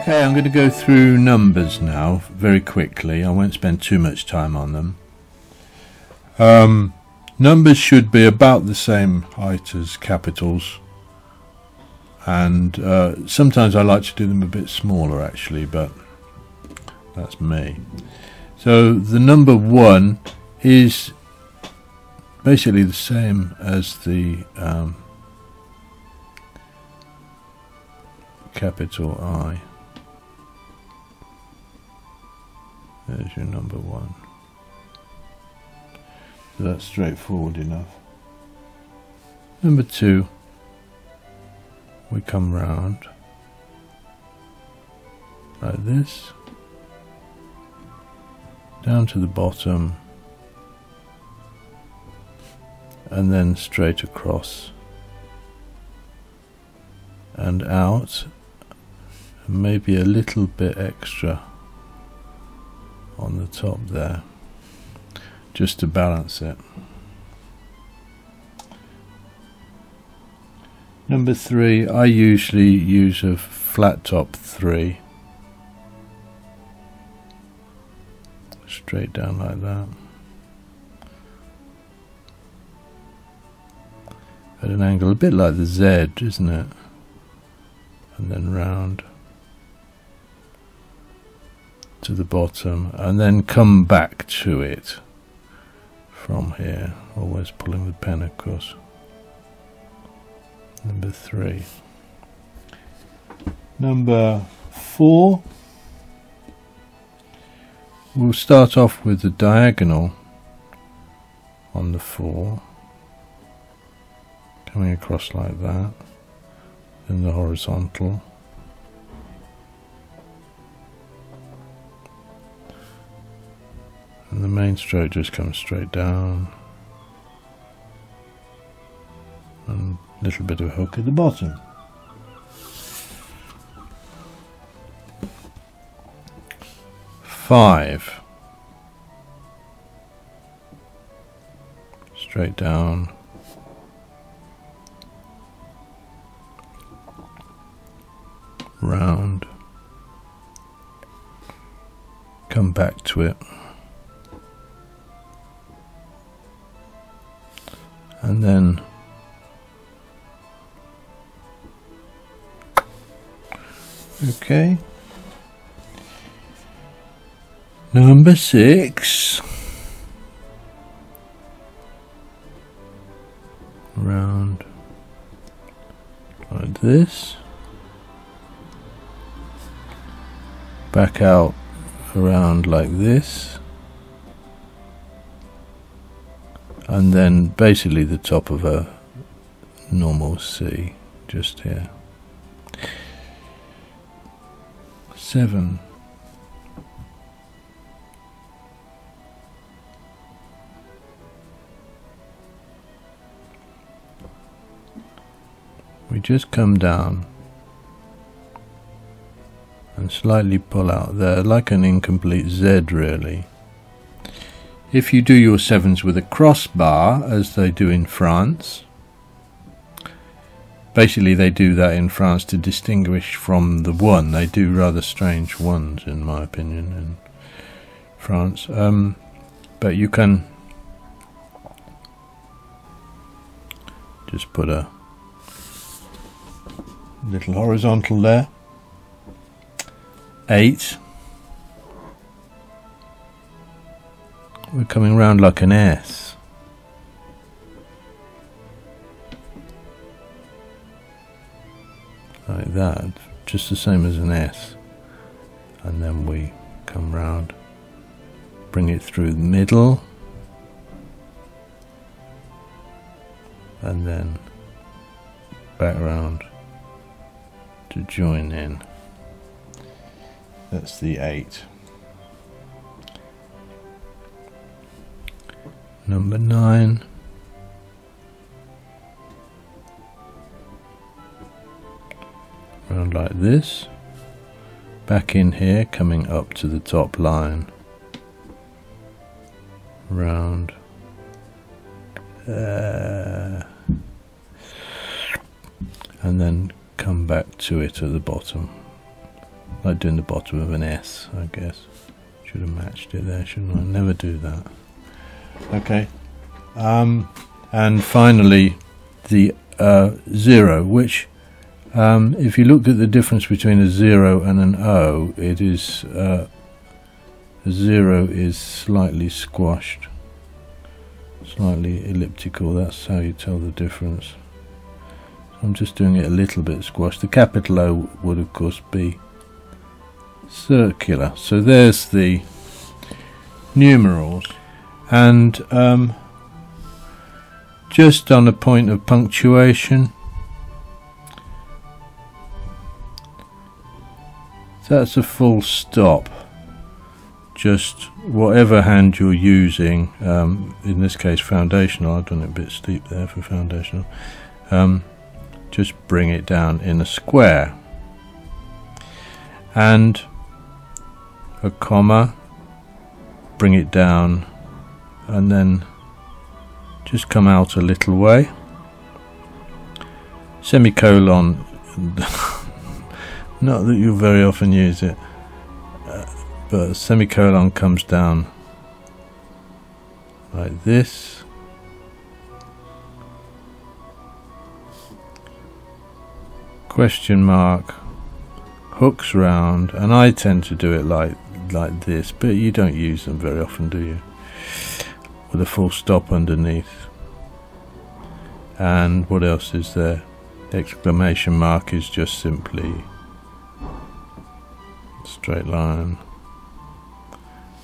Okay, I'm going to go through numbers now very quickly. I won't spend too much time on them. Numbers should be about the same height as capitals, and sometimes I like to do them a bit smaller actually, but that's me. So the number 1 is basically the same as the capital I. There's your number 1. So that's straightforward enough. Number 2, we come round like this, down to the bottom, and then straight across and out, and maybe a little bit extra on the top there, just to balance it. Number 3, I usually use a flat top 3, straight down like that, at an angle a bit like the Z, isn't it? And then round to the bottom, and then come back to it from here, always pulling the pen across. Number 3. Number 4, we'll start off with the diagonal on the 4, coming across like that, then the horizontal, and the main stroke just comes straight down, and a little bit of a hook at the bottom. Five, straight down, round, come back to it, and then okay. Number 6, round like this, back out around like this, and then basically the top of a normal C just here. 7, we just come down and slightly pull out there like an incomplete Z really. If you do your 7s with a crossbar, as they do in France, basically they do that in France to distinguish from the 1. They do rather strange 1s in my opinion in France, but you can just put a little horizontal there. 8, we're coming round like an S, like that, just the same as an S, and then we come round, bring it through the middle, and then back round to join in. That's the 8. Number 9, round like this, back in here, coming up to the top line, round and then come back to it at the bottom. like doing the bottom of an S, I guess. Should have matched it there, shouldn't I? Never do that. Okay. And finally the 0, which if you look at the difference between a 0 and an O, it is a 0 is slightly squashed, slightly elliptical. That's how you tell the difference. I'm just doing it a little bit squashed. The capital O would of course be circular. So there's the numerals, and just on a point of punctuation, that's a full stop. Just whatever hand you're using, in this case foundational, I've done it a bit steep there for foundational, just bring it down in a square, and a comma, bring it down, and then just come out a little way. Semicolon, not that you very often use it, but a semicolon comes down like this. Question mark hooks round, and I tend to do it like this, but you don't use them very often, do you? With a full stop underneath. And what else is there? The exclamation mark is just simply a straight line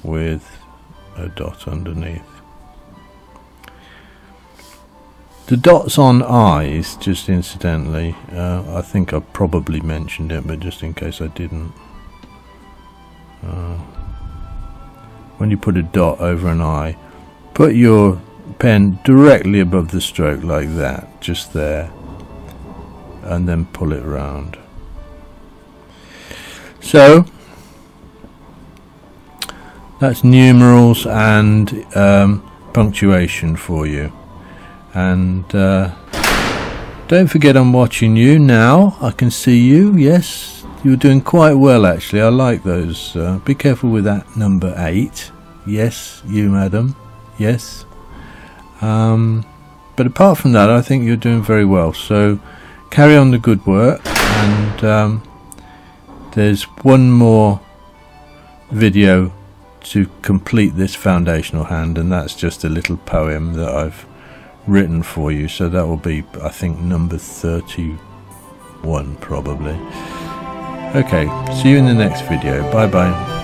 with a dot underneath. The dots on eyes, just incidentally, I think I probably mentioned it, but just in case I didn't, when you put a dot over an eye, put your pen directly above the stroke like that, just there, and then pull it round. So that's numerals and punctuation for you. And don't forget, I'm watching you now. I can see you. Yes, you're doing quite well actually. I like those. Be careful with that number 8. Yes, you madam. Yes. But apart from that, I think you're doing very well. So carry on the good work. And there's one more video to complete this foundational hand, and that's just a little poem that I've written for you. So that will be, I think, number 31 probably. Okay, see you in the next video. Bye bye.